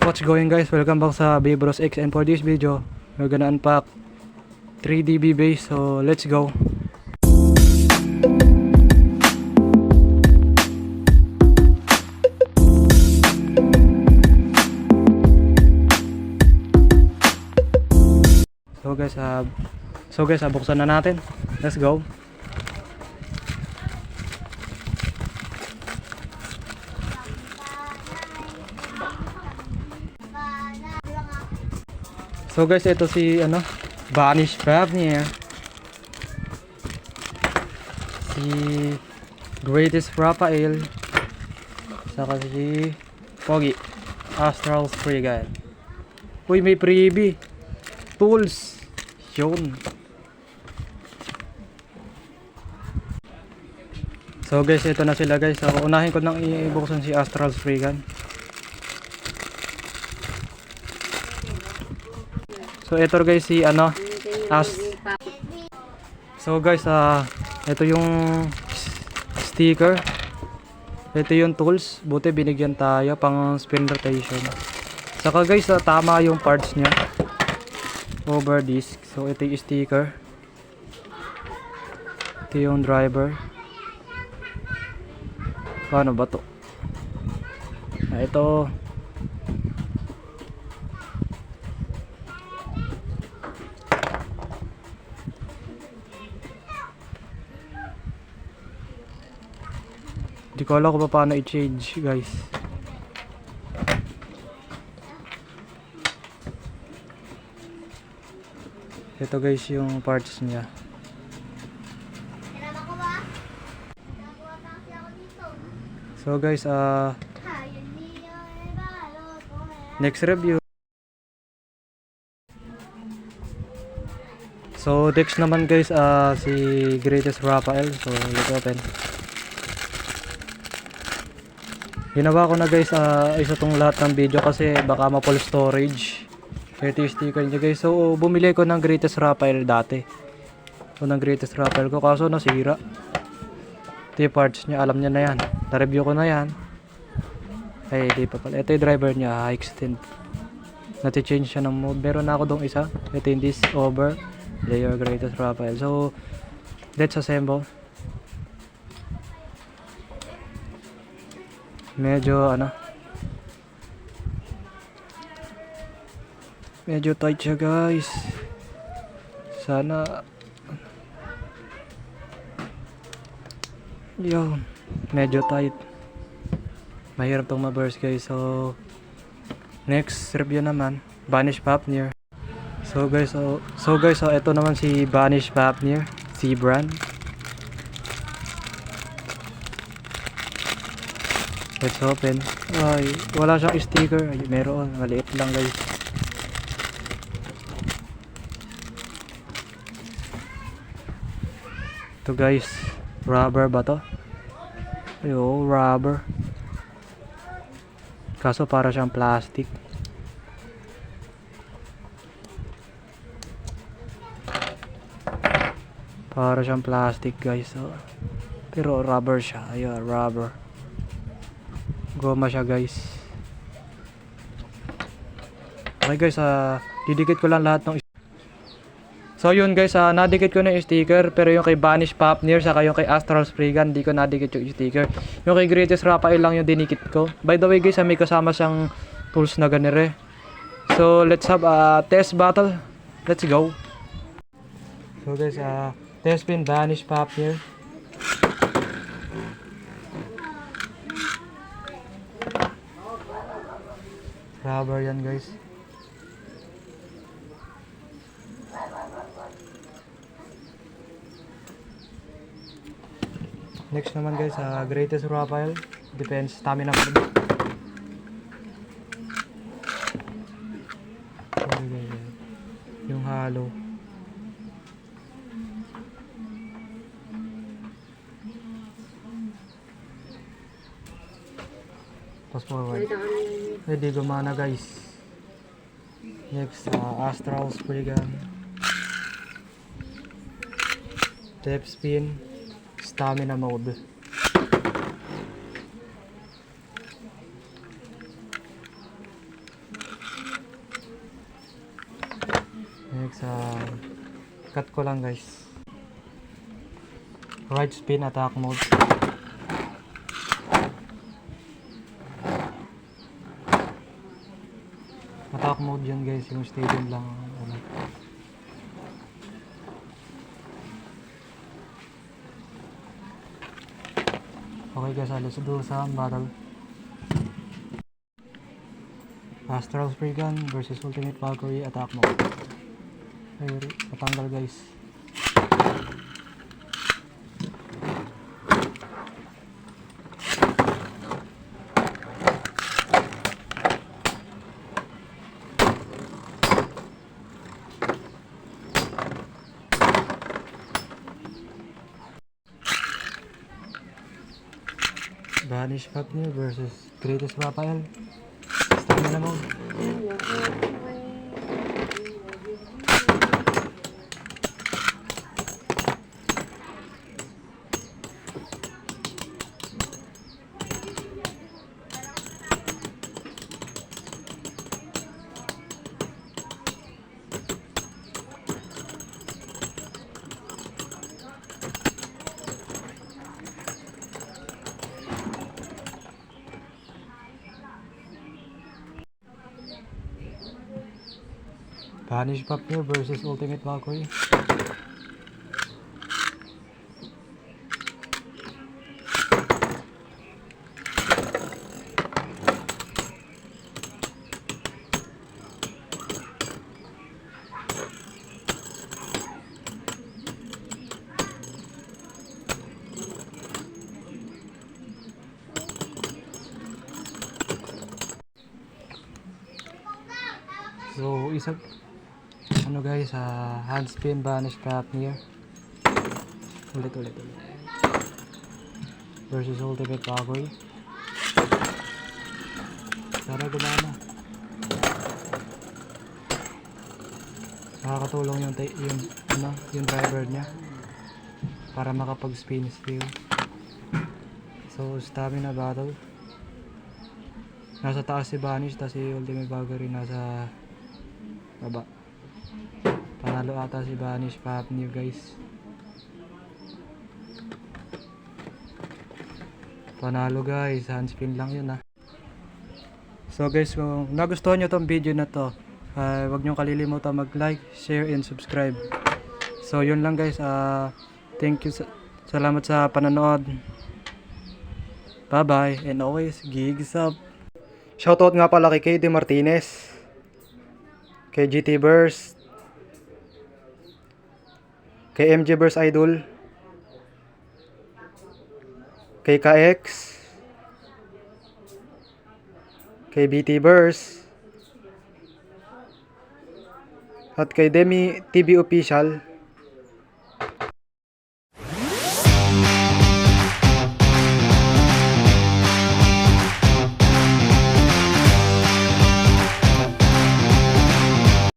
What's going guys? Welcome back sa Bebros X, and for this video we're gonna unpack 3DB base, so let's go. So guys, buksan na natin. Let's go. So guys, ito si Vanish Fafnir, si Greatest Raphael, saka si Pogi Astral Spriggan. Uy, may freebie tools yun. So guys, ito na sila guys. So unahin ko nang ibuksan si Astral Spriggan. So ito guys si So guys, ito yung sticker. Ito yung tools. Buti binigyan tayo pang spin rotation. Saka guys, tama yung parts niya. Over disc. So ito yung sticker. Ito yung driver. Paano ba to? Ito. Hindi ko alam kung paano i-change guys. Ito guys yung parts niya. So guys, next review. So next naman guys, si Greatest Raphael. So let's open. Ginawa ko na guys, isa tong lahat ng video kasi baka ma-full storage. Ito yung sticker niya guys. So bumili ko ng Greatest Raphael dati. So ng Greatest Raphael ko, kaso nasira. Ito yung parts niya, alam niya na yan. Na-review ko na yan. Ay, di pa pala. Ito yung driver niya, high extend. Nati-change siya ng mode. Meron na ako dong isa. Ito yung this over layer Greatest Raphael. So let's assemble. Medyo medyo tight siya guys. Sana yun, medyo tight. Mahirap tong ma-burst guys. So next review naman, Vanish Fafnir. So guys, ito naman si Vanish Fafnir, si brand. Let's open. Ay, wala siyang sticker. Ay, meron, maliit lang guys. Ito guys, rubber ba to? Ayo, rubber. Kaso para siyang plastic. Para siyang plastic guys. So, pero rubber siya. Ayo, rubber. Goma siya guys. Okay guys, didikit ko lang lahat ng. So yun guys, nadikit ko na yung sticker. Pero yung kay Vanish Fafnir saka yung kay Astral Spriggan, di ko nadikit yung sticker. Yung kay Greatest Raphael lang yung dinikit ko. By the way guys, may kasama siyang tools na ganire. So let's have a test battle. Let's go. So guys, test pin Vanish Fafnir. Rubber yan guys. Next naman guys, Greatest Raphael. Depends stamina mode. Yung halo. Fast forward. Hindi gumana guys. Next, Astral Spriggan. Step spin. Stamina mode. Sa cut ko lang guys. Right spin attack mode. Attack mode yan guys, yung stadium lang. Ano. Okay guys, let's do some battle. Astral Spray Gun versus Ultimate Valkyrie attack mode. Ay, matanggal guys. Vanish Fafnir versus Greatest Raphael. Stamina mode. Vanish Fafnir versus Ultimate Valkyrie. So, ano guys, hand spin, Vanish Fafnir. Ulit. Versus Ultimate Valkyrie. Sana gumana. Nakakatulong yung driver niya para makapag-spin steal. So, stamina battle. Nasa taas si Vanish, tapos si Ultimate Valkyrie nasa baba. Panalo ata si Vanish Fafnir guys. Panalo guys, handspin lang yun So guys, kung nagustuhan nyo tong video na to, huwag nyo kalilimutan mag-like, share, and subscribe. So yun lang guys, thank you, salamat sa panonood. Bye bye, and always gigs up. Shoutout nga pala kay KD Martinez, kay GT Burst, kay MJ Burst Idol, kay KX, kay BT Burst, at kay Demi TV Official.